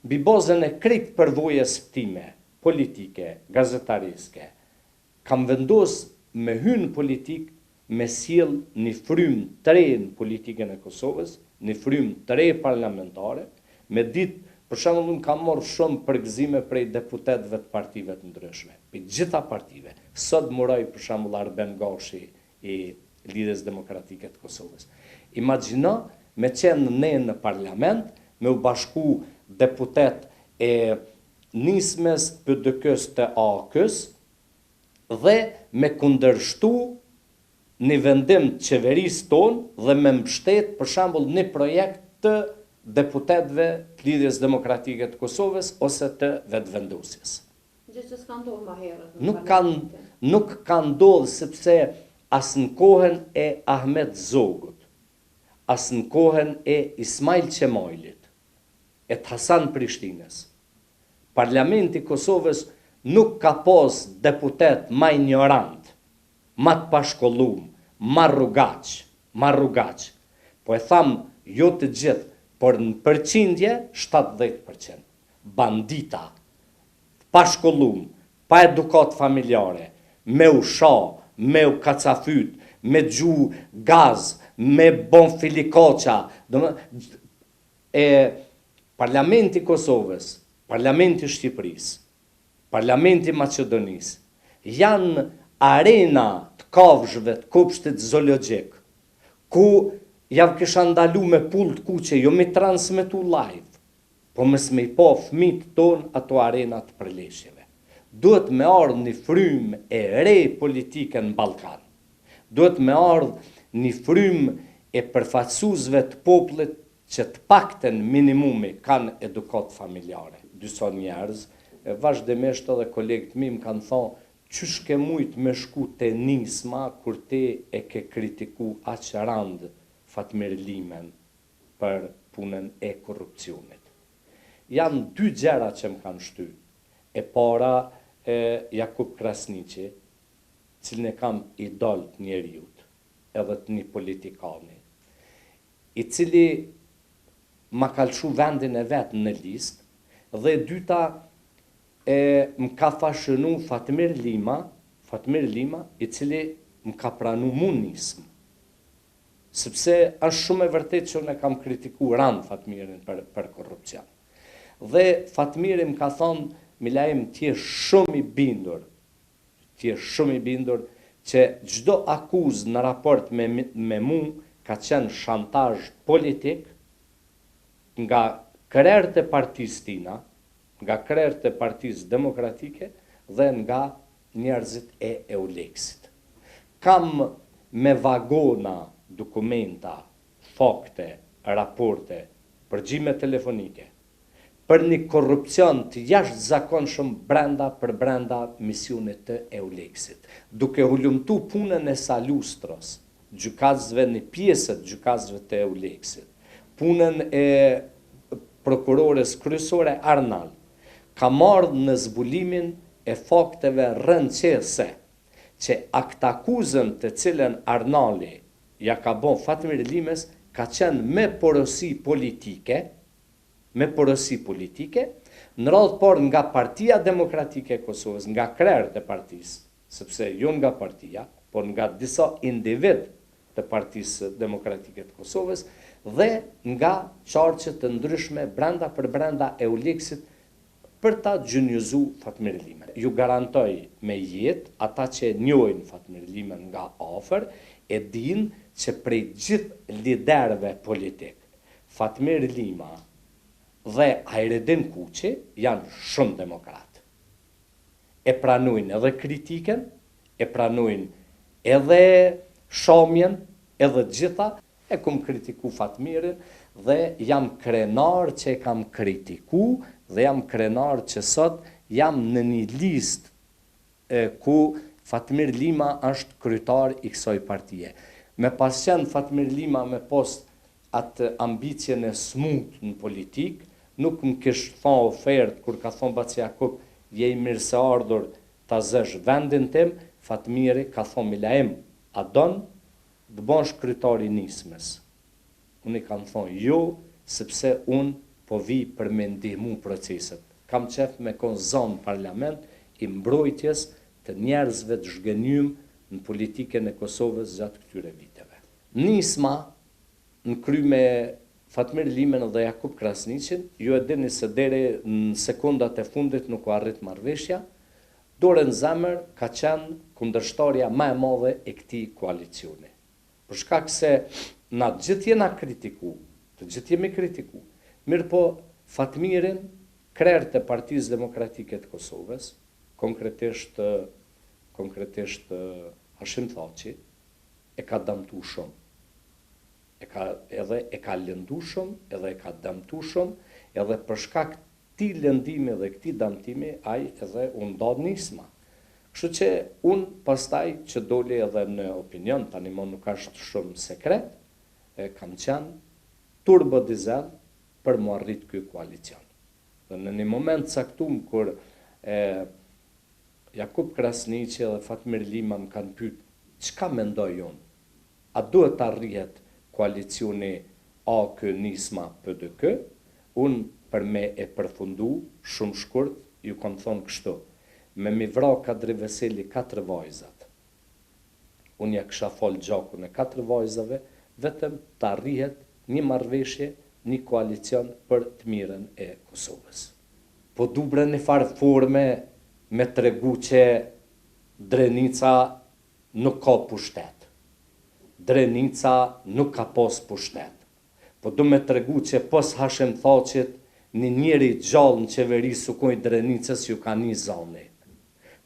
mbi bazën e krejt përvojës time politike, gazetariske, kam vendos me hynë politik, me sjell një frymë të re në politikën e Kosovës, një frymë të re parlamentare, me ditë, për shembull, unë kam marrë shumë përgëzime prej deputetëve të partive të ndryshme, për gjitha partive. Sot muroj për shembull Arben Gashi i Lidhjes Demokratike të Kosovës. Imagjino me qenë ne në parlament, me u bashku deputet e nismes PDK-s të AK-s dhe me kundërshtu një vendim të qeverisë tonë dhe me mbështet për shembull një projekt të deputetëve të Lidhjes Demokratike të Kosovës ose të vetëvendosjes. Gjë që s'ka ndodhur më herët. Nuk ka ndodhur sepse as në kohën e Ahmet Zogut, as në kohën e Ismail Qemajlit, e të Hasan Prishtinës, Parlamenti i Kosovës nuk ka pas deputet ma ignorant, ma të pashkollum, ma rrugaq. Po e tham jo të gjithë, por në përqindje 70%. Bandita, pashkollum, pa edukat familjare, me u sha, me u kacafyt, me gju gaz, me bon filikoqa. Parlamenti Kosovës, Parlamenti Shqipërisë, Parlamenti Maqedonisë, janë arena të kafshëve të kopshtit zoologjik, ku javë kisha ndalu me pull të kuqe, jo me transmitu live, po mes me i po fëmijët tonë ato arena të përleshjeve. Duhet me ardhë një frymë e re politike në Ballkan. Duhet me ardhë një frymë e përfaqësuesve të popullit që të pakten minimumi kanë edukat familjare. Dysa njerëz, vazhdimisht edhe kolegët mi më kanë thonë, qysh ke mujt me shku te nisma kur te e ke kritiku aq rand Fatmir Limen për punën e korrupsionit. Janë dy gjëra që më kanë shty. E para Jakub Krasniqi, cilin e kam idol të njeriut, edhe të një politikani, i cili ma kalëshu vendin e vetë në listë, dhe dyta më ka fashënu Fatmir Lima, i cili më ka pranu munism. Sepse është shumë e vërtet që unë e kam kritiku rand Fatmirin për korrupcion. Dhe Fatmiri më ka thonë, Milaim, t'je shumë i bindur që çdo akuzë në raport me mu ka qenë shantazh politik nga krerët e partisë tina, nga krerët e partisë demokratike dhe nga njerëzit e Euleksit. Kam me vagona dokumenta, fakte, raporte, përgjime telefonike, për një korrupcion të jashtëzakonshëm brenda misionit të Euleksit, duke hulumtu punën e Salustros, gjykatësve në pjesët gjykatësve të Euleksit, punën e prokurores kryesore Arnal, ka marrë në zbulimin e fakteve rëndësishme që aktakuzën të cilën Arnali ja ka bon Fatmir Limes ka qenë me porosi politike, në radhë por nga Partia Demokratike e Kosovës, nga krerët e partisë, sepse jo nga partia, por nga disa individ të Partisë Demokratike të Kosovës, dhe nga qarqet të ndryshme brenda Euleksit për ta gjynjëzu Fatmir Limen. Ju garantoj me jetë, ata që njohin Fatmir Limen nga afër, e din që prej gjithë liderëve politik, Fatmir Lima dhe Hayreddin Kuqi janë shumë demokratë. E pranojnë edhe kritiken, e pranojnë edhe shamjen, edhe gjitha, e kom kritiku Fatmirin dhe jam krenar që e kam kritiku dhe jam krenar që sot jam në një list ku Fatmir Lima është kryetar i kësaj partije. Me pas qenë Fatmir Lima me post atë ambicjen e smut në politik, nuk më kishë thonë ofertë kur ka thonë Baci Jakub, je i mirë se ardhur ta zësh vendin tim, Fatmiri ka thonë Milaim, a don të bësh kryetar i nismes. Unë i kam thonë jo, sepse unë po vi për me ndihmu proceset. Kam qef me kon zonë parlament i mbrojtjes të njerëzve të zhgënjym në politikën e Kosovës gjatë këtyre viteve. Nisma në kry me Fatmir Limen dhe Jakub Krasniqin, ju e dini se deri në sekundat e fundit nuk u arrit marrëveshja, Dorën Zemër ka qenë kundërshtarja më e madhe e këtij koalicioni. Për shkak se na gjithë jena kritiku, të gjithë jemi kritiku, mirë po Fatmirin, krerët e Partisë Demokratike të Kosovës, konkretisht Hashim Thaçi, e ka dëmtu shumë. Edhe e ka lëndu shumë, edhe e ka dëmtu shumë, edhe për shkak këtij lëndimi dhe këtij dëmtimi, ai edhe u nda nisma. Kështu që unë pastaj që doli edhe në opinion, tani më nuk është shumë sekret, kam qenë turbo dizel për mu arrit ky koalicion. Dhe në një moment caktum kur Jakub Krasniqi dhe Fatmir Lima më kanë pyet çka mendoj unë? A duhet të arrihet koalicioni AK Nisma PDK? Unë për me e përfundu shumë shkurt ju kam thonë kështu. Me mi vra Kadri Veseli 4 vajzat. Unë ja kisha fol gjakun e 4 vajzave, vetëm të arrihet një marrëveshje, një koalicion për të mirën e Kosovës. Po dubre një farë forme me tregu që Drenica nuk ka pushtet. Drenica nuk ka pos pushtet. Po du me tregu që pos Hashim Thaçit një njeri gjallë në qeveri sukoj Drenicës ju ka një zoni.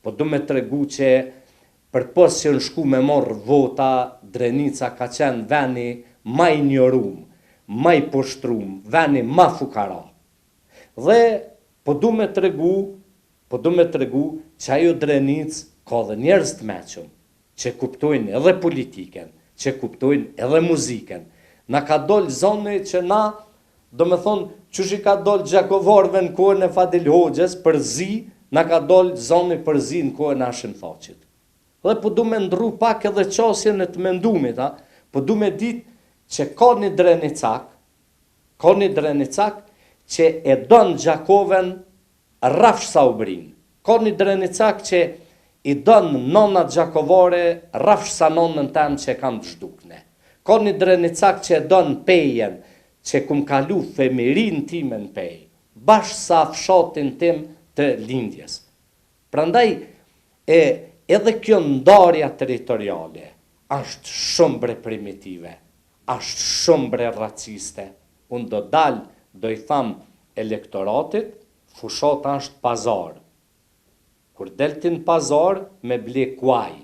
Po du me tregu që për pos që në shku me morë vota, Drenica ka qenë veni ma ignorum, ma i poshtrum, veni ma fukara. Dhe po du me tregu që ajo Drenicë ka dhe njerëz të meqëm, që kuptojnë edhe politiken, që kuptojnë edhe muziken. Na ka dollë zone që na, do me thonë, qësh i ka dollë Gjakovarve në kohën e Fadil Hoxhës për zi, na ka dollë zone për zi në kohën e Hashim Thaçit. Dhe po du me ndru pak edhe qasjen e të mendumit, po du me ditë që ka një Drenicak që e donë Gjakoven rafsh sa u brin. Ka një Drenicak që i donë nona Gjakovare rafsh sa nonën tem që kam të zhdukne. Ka një Drenicak që e donë pejen që kum kalu femirin time në pej, bashkë sa fshatin tim të lindjes. Prandaj, edhe kjo ndarja territoriale është shumë bre primitive, është shumë bre raciste. Unë do dalë, do i tham elektoratit, fushata është pazar. Kur deltin pazar, me ble kuaj.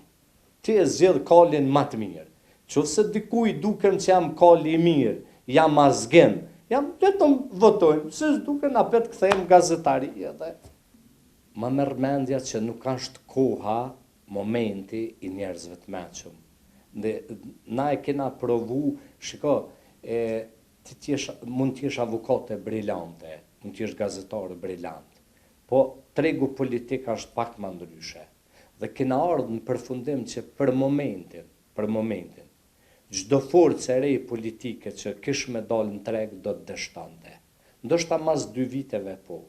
Ti e zgjedh kalin më të mirë. Qofse dikuj dukem që jam kali i mirë, jam azgen, jam vetëm votojmë, se s'duken apet kthejmë gazetari edhe. Ma merr mendja që nuk është koha, momenti i njerëzve të meqëm. Na e kena provu, shiko, mund t'jesh avukate brillante, mund t'jesh gazetare brillant, po tregu politik është pak më ndryshe. Dhe kena ardhur në përfundim që për momentin, çdo forcë e re politike që kish me dalë në treg do të dështante. Ndoshta mas 2 viteve po.